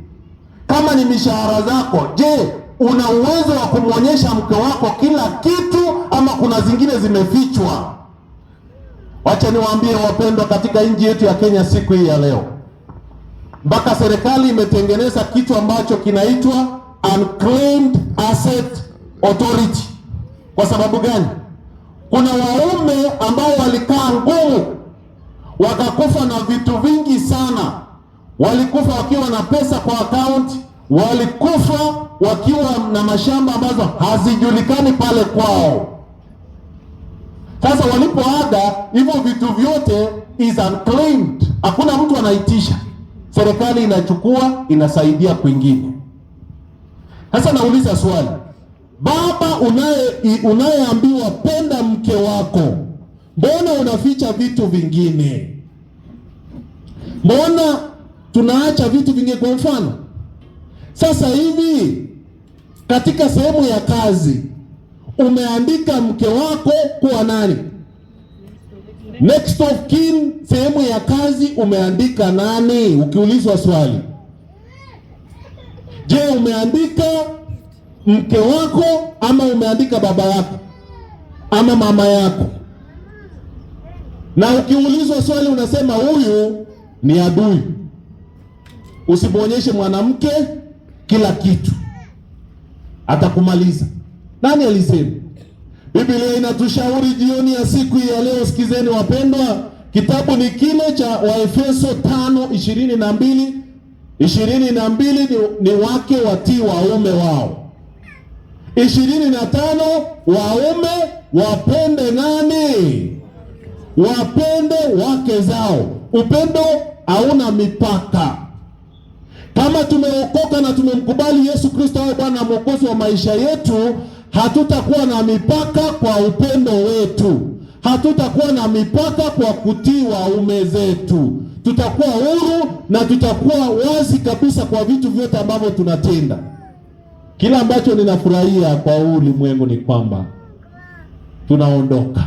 kama ni mishahara zako, je, una uwezo wa kumuonyesha mke wako kila kitu ama kuna zingine zimefichwa? Wacha niwaambie wapendwa, katika nchi yetu ya Kenya siku hii ya leo, mpaka serikali imetengeneza kitu ambacho kinaitwa Unclaimed Asset Authority. Kwa sababu gani? Kuna waume ambao walikaa ngumu, wakakufa na vitu vingi sana. Walikufa wakiwa na pesa kwa account, walikufa wakiwa na mashamba ambazo hazijulikani pale kwao. Sasa walipoaga, hivyo vitu vyote is unclaimed. Hakuna mtu anaitisha. Serikali inachukua, inasaidia kwingine. Sasa nauliza swali. Baba unayeambiwa penda mke wako, mbona unaficha vitu vingine? Mbona tunaacha vitu vingine? Kwa mfano, sasa hivi katika sehemu ya kazi umeandika mke wako kuwa nani? Next of kin. Sehemu ya kazi umeandika nani? Ukiulizwa swali, je, umeandika mke wako ama umeandika baba yako ama mama yako? Na ukiulizwa swali unasema huyu ni adui. Usimuonyeshe mwanamke kila kitu, atakumaliza. Nani alisema? Biblia inatushauri jioni ya siku ya leo. Sikizeni wapendwa, kitabu ni kile cha Waefeso 5:22. 22 ni wake watii waume wao. 25 waume wapende nani? Wapende wake zao. Upendo hauna mipaka. Kama tumeokoka na tumemkubali Yesu Kristo awe Bwana na Mwokozi wa maisha yetu, hatutakuwa na mipaka kwa upendo wetu. Hatutakuwa na mipaka kwa kutii waume zetu. Tutakuwa huru na tutakuwa wazi kabisa kwa vitu vyote ambavyo tunatenda. Kila ambacho ninafurahia kwa ulimwengu ni kwamba tunaondoka.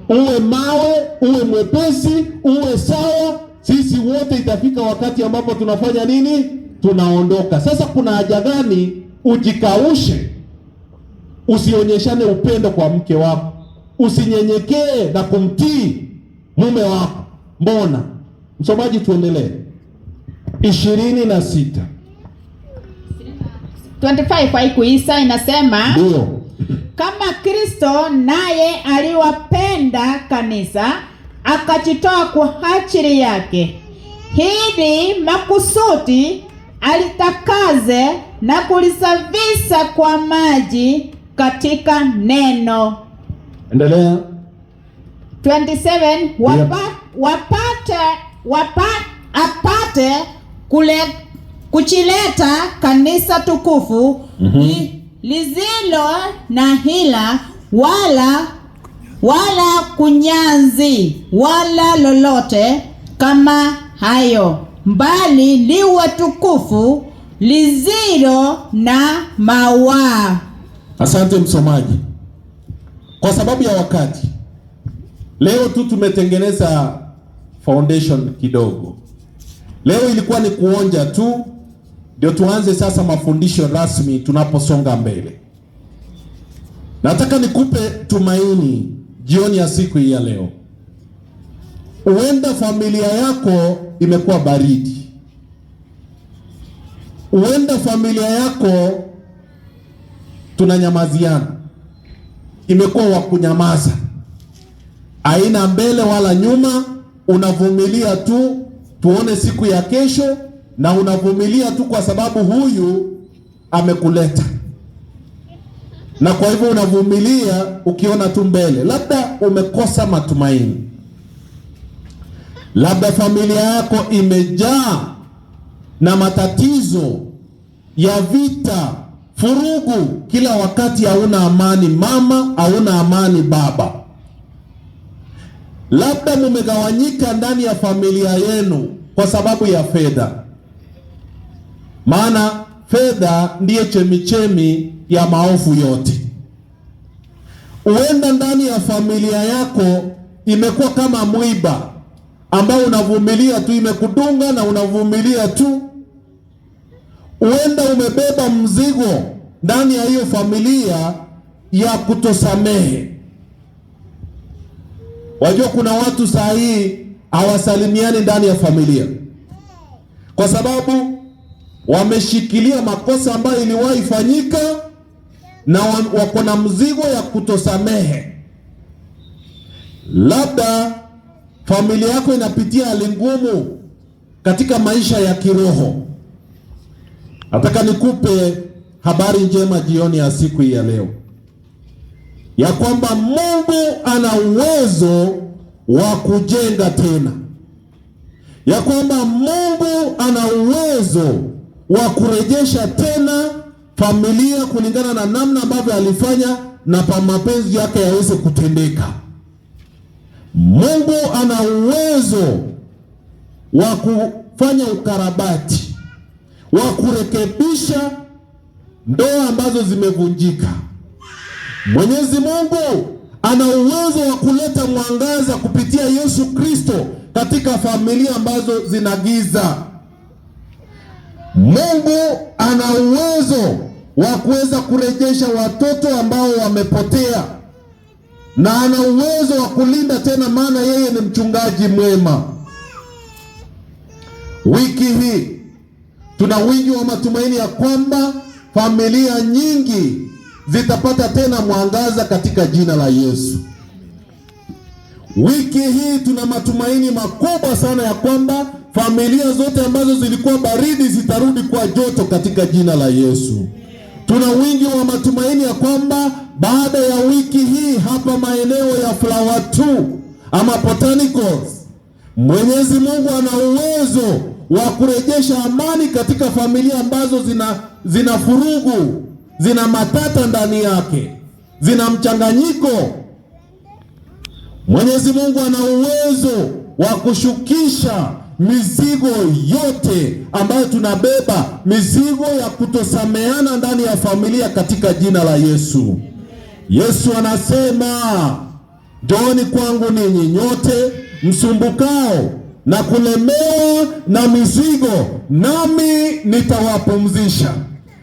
Uwe mawe, uwe mwepesi, uwe sawa, sisi wote itafika wakati ambapo tunafanya nini? Tunaondoka. Sasa kuna haja gani ujikaushe? Usionyeshane upendo kwa mke wako, usinyenyekee na kumtii mume wako. Mbona? Msomaji, tuendelee. 26 25 haikuisa, inasema ndio, kama Kristo naye aliwapenda kanisa akajitoa kwa ajili yake, hivi makusudi alitakaze na kulisafisha kwa maji katika neno. Endelea. 27 apate kuchileta kanisa tukufu lizilo na hila wala kunyanzi wala lolote kama hayo, mbali liwe tukufu lizilo na mawaa. Asante msomaji. Kwa sababu ya wakati, leo tu tumetengeneza foundation kidogo. Leo ilikuwa ni kuonja tu, ndio tuanze sasa mafundisho rasmi tunaposonga mbele. Nataka nikupe tumaini jioni ya siku hii ya leo. Huenda familia yako imekuwa baridi. Huenda familia yako tunanyamaziana, imekuwa wa kunyamaza, haina mbele wala nyuma. Unavumilia tu tuone siku ya kesho, na unavumilia tu kwa sababu huyu amekuleta, na kwa hivyo unavumilia ukiona tu mbele. Labda umekosa matumaini, labda familia yako imejaa na matatizo ya vita, furugu kila wakati. Hauna amani mama, hauna amani baba. Labda mumegawanyika ndani ya familia yenu kwa sababu ya fedha, maana fedha ndiye chemichemi ya maovu yote. Huenda ndani ya familia yako imekuwa kama mwiba ambao unavumilia tu, imekudunga na unavumilia tu. Huenda umebeba mzigo ndani ya hiyo familia ya kutosamehe. Wajua kuna watu saa hii hawasalimiani ndani ya familia kwa sababu wameshikilia makosa ambayo iliwahi fanyika na wako na mzigo ya kutosamehe. Labda familia yako inapitia hali ngumu katika maisha ya kiroho. Nataka nikupe habari njema jioni ya siku hii ya leo, ya kwamba Mungu ana uwezo wa kujenga tena, ya kwamba Mungu ana uwezo wa kurejesha tena familia kulingana na namna ambavyo alifanya na pa mapenzi yake yaweze kutendeka. Mungu ana uwezo wa kufanya ukarabati, wa kurekebisha ndoa ambazo zimevunjika. Mwenyezi Mungu ana uwezo wa kuleta mwangaza kupitia Yesu Kristo katika familia ambazo zina giza. Mungu ana uwezo wa kuweza kurejesha watoto ambao wamepotea, na ana uwezo wa kulinda tena, maana yeye ni mchungaji mwema. Wiki hii tuna wingi wa matumaini ya kwamba familia nyingi zitapata tena mwangaza katika jina la Yesu. Wiki hii tuna matumaini makubwa sana ya kwamba familia zote ambazo zilikuwa baridi zitarudi kwa joto katika jina la Yesu. Tuna wingi wa matumaini ya kwamba baada ya wiki hii hapa maeneo ya Flower 2 ama Botanicals, Mwenyezi Mungu ana uwezo wa kurejesha amani katika familia ambazo zina furugu, zina matata ndani yake, zina mchanganyiko. Mwenyezi Mungu ana uwezo wa kushukisha mizigo yote ambayo tunabeba, mizigo ya kutosameana ndani ya familia katika jina la Yesu. Yesu anasema, njooni kwangu ninyi nyote msumbukao na kulemewa na mizigo, nami nitawapumzisha.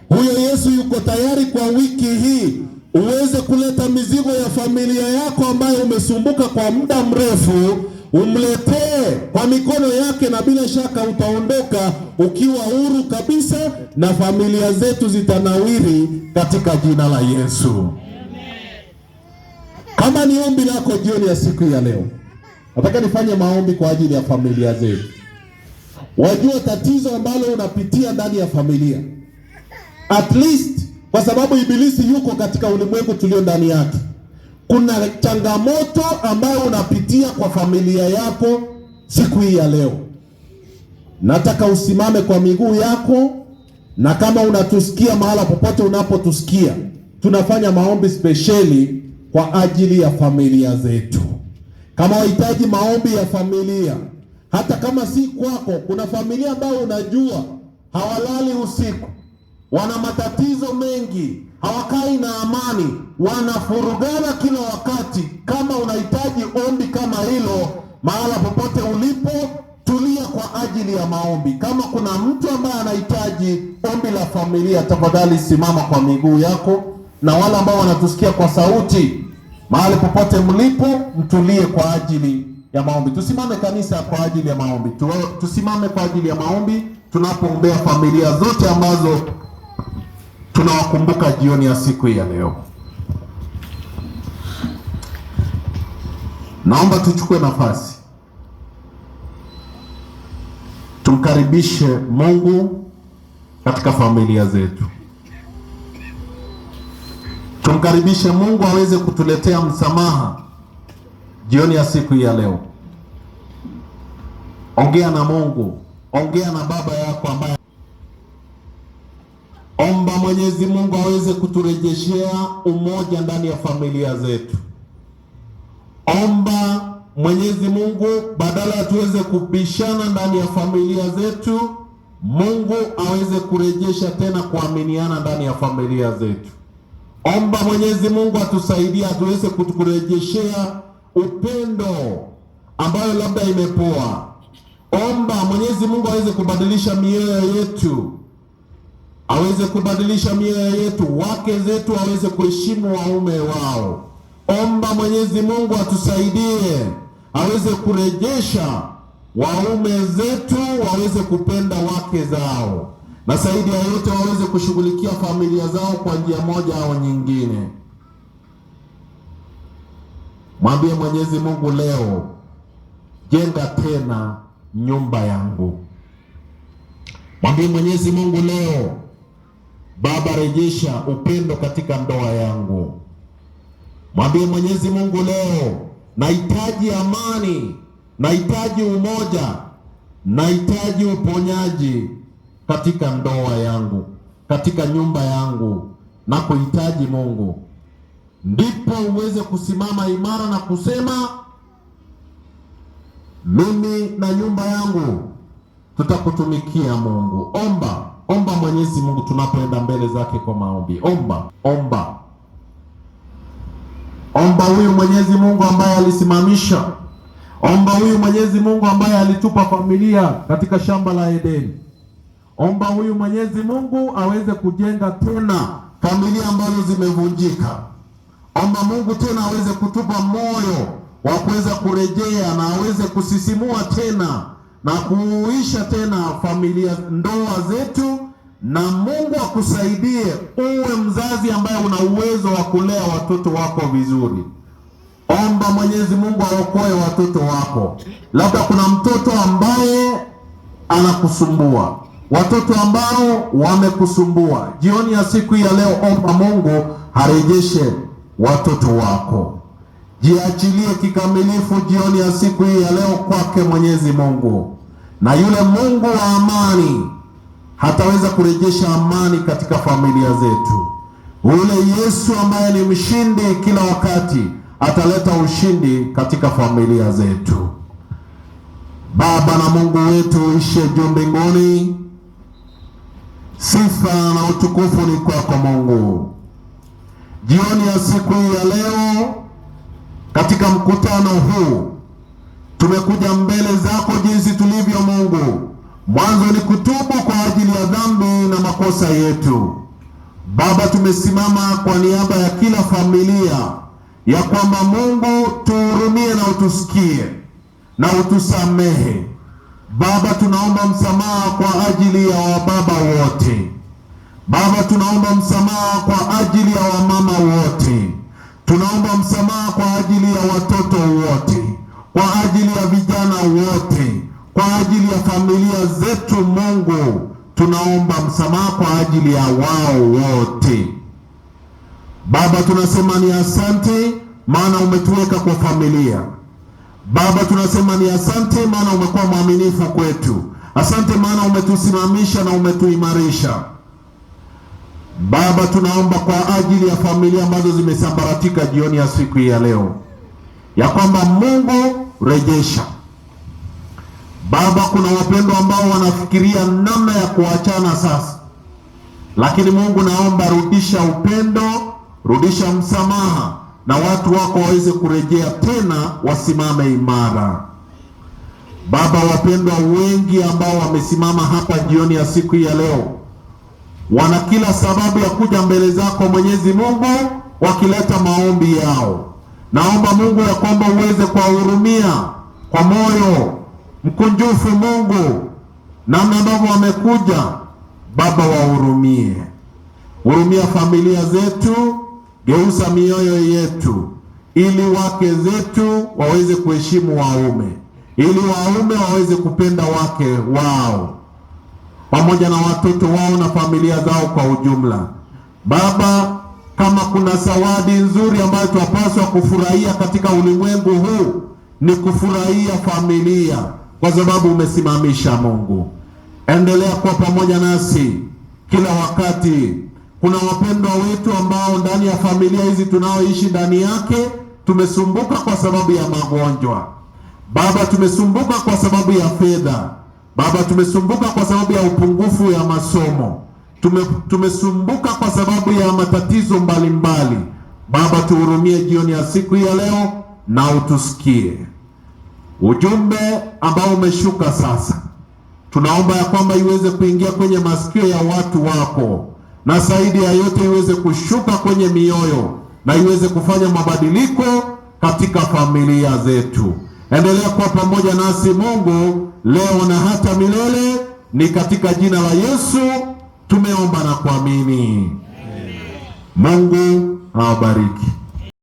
Huyo Yesu yuko tayari kwa wiki hii uweze kuleta mizigo ya familia yako ambayo umesumbuka kwa muda mrefu, umletee kwa mikono yake, na bila shaka utaondoka ukiwa huru kabisa, na familia zetu zitanawiri katika jina la Yesu. Amen. Kama ni ombi lako jioni ya siku ya leo, nataka nifanye maombi kwa ajili ya familia zetu. Wajua tatizo ambalo unapitia ndani ya familia, at least kwa sababu ibilisi yuko katika ulimwengu tulio ndani yake, kuna changamoto ambayo unapitia kwa familia yako siku hii ya leo, nataka usimame kwa miguu yako, na kama unatusikia mahala popote unapotusikia, tunafanya maombi spesheli kwa ajili ya familia zetu. Kama wahitaji maombi ya familia, hata kama si kwako, kuna familia ambayo unajua hawalali usiku, wana matatizo mengi, hawakai na amani, wanafurugana kila wakati. Kama unahitaji ombi kama hilo, mahala popote ulipo, tulia kwa ajili ya maombi. Kama kuna mtu ambaye anahitaji ombi la familia, tafadhali simama kwa miguu yako. Na wale ambao wanatusikia kwa sauti, mahali popote mlipo, mtulie kwa ajili ya maombi. Tusimame kanisa kwa ajili ya maombi. Tusimame kwa ajili ya maombi tunapoombea familia zote ambazo tunawakumbuka jioni ya siku ya leo. Naomba tuchukue nafasi, tumkaribishe Mungu katika familia zetu. Tumkaribishe Mungu aweze kutuletea msamaha jioni ya siku ya leo. Ongea na Mungu, ongea na baba yako ambaye. Omba Mwenyezi Mungu aweze kuturejeshea umoja ndani ya familia zetu. Omba Mwenyezi Mungu, badala ya tuweze kubishana ndani ya familia zetu, Mungu aweze kurejesha tena kuaminiana ndani ya familia zetu. Omba Mwenyezi Mungu atusaidie, atuweze kuturejeshea upendo ambayo labda imepoa. Omba Mwenyezi Mungu aweze kubadilisha mioyo yetu, aweze kubadilisha mioyo yetu, wake zetu aweze kuheshimu waume wao. Omba Mwenyezi Mungu atusaidie, aweze kurejesha waume zetu waweze kupenda wake zao, na zaidi ya yote waweze kushughulikia familia zao kwa njia moja au nyingine. Mwambie Mwenyezi Mungu leo, jenga tena nyumba yangu. Mwambie Mwenyezi Mungu leo, Baba, rejesha upendo katika ndoa yangu. Mwambie Mwenyezi Mungu leo, nahitaji amani, nahitaji umoja, nahitaji uponyaji katika ndoa yangu, katika nyumba yangu, na kuhitaji Mungu. Ndipo uweze kusimama imara na kusema, mimi na nyumba yangu tutakutumikia Mungu. Omba Mwenyezi Mungu tunapoenda mbele zake kwa maombi. Omba huyu Mwenyezi Mungu ambaye alisimamisha. Omba huyu Mwenyezi Mungu ambaye alitupa familia katika shamba la Edeni. Omba huyu Mwenyezi Mungu aweze kujenga tena familia ambazo zimevunjika. Omba Mungu tena aweze kutupa moyo wa kuweza kurejea na aweze kusisimua tena na kuuisha tena familia, ndoa zetu. Na Mungu akusaidie uwe mzazi ambaye una uwezo wa kulea watoto wako vizuri. Omba Mwenyezi Mungu aokoe watoto wako. Labda kuna mtoto ambaye anakusumbua, watoto ambao wamekusumbua. Jioni ya siku ya leo, omba Mungu harejeshe watoto wako. Jiachilie kikamilifu jioni ya siku hii ya leo kwake Mwenyezi Mungu, na yule Mungu wa amani hataweza kurejesha amani katika familia zetu. Ule Yesu ambaye ni mshindi kila wakati ataleta ushindi katika familia zetu. Baba na Mungu wetu uishe juu mbinguni, sifa na utukufu ni kwako Mungu. Jioni ya siku hii ya leo, katika mkutano huu, tumekuja mbele zako jinsi tulivyo Mungu. Mwanzo ni kutubu kwa ajili ya dhambi na makosa yetu. Baba, tumesimama kwa niaba ya kila familia, ya kwamba Mungu tuhurumie na utusikie na utusamehe. Baba, tunaomba msamaha kwa ajili ya wababa wote. Baba, tunaomba msamaha kwa ajili ya wamama wote. Tunaomba msamaha kwa ajili ya watoto wote, kwa ajili ya vijana wote, kwa ajili ya familia zetu. Mungu, tunaomba msamaha kwa ajili ya wao wote. Baba, tunasema ni asante maana umetuweka kwa familia. Baba, tunasema ni asante, maana umekuwa mwaminifu kwetu. Asante maana umetusimamisha na umetuimarisha. Baba, tunaomba kwa ajili ya familia ambazo zimesambaratika jioni ya siku ya leo, ya kwamba Mungu rejesha. Baba, kuna wapendwa ambao wanafikiria namna ya kuachana sasa, lakini Mungu naomba rudisha upendo, rudisha msamaha, na watu wako waweze kurejea tena, wasimame imara. Baba, wapendwa wengi ambao wamesimama hapa jioni ya siku ya leo, wana kila sababu ya kuja mbele zako Mwenyezi Mungu, wakileta maombi yao. Naomba Mungu ya kwamba uweze kuwahurumia kwa moyo mkunjufu. Mungu, namna ambavyo wamekuja, Baba, wahurumie. Hurumia familia zetu, geuza mioyo yetu, ili wake zetu waweze kuheshimu waume, ili waume waweze kupenda wake wao, pamoja na watoto wao na familia zao kwa ujumla. Baba, kama kuna zawadi nzuri ambayo tunapaswa kufurahia katika ulimwengu huu, ni kufurahia familia, kwa sababu umesimamisha. Mungu, endelea kuwa pamoja nasi kila wakati. Kuna wapendwa wetu ambao ndani ya familia hizi tunaoishi ndani yake tumesumbuka kwa sababu ya magonjwa. Baba, tumesumbuka kwa sababu ya fedha. Baba, tumesumbuka kwa sababu ya upungufu ya masomo. Tumesumbuka kwa sababu ya matatizo mbalimbali. Baba, tuhurumie jioni ya siku ya leo na utusikie. Ujumbe ambao umeshuka sasa, tunaomba ya kwamba iweze kuingia kwenye masikio ya watu wako, na zaidi ya yote iweze kushuka kwenye mioyo na iweze kufanya mabadiliko katika familia zetu. Endelea kuwa pamoja nasi Mungu, leo na hata milele. Ni katika jina la Yesu tumeomba na kuamini. Mungu awabariki.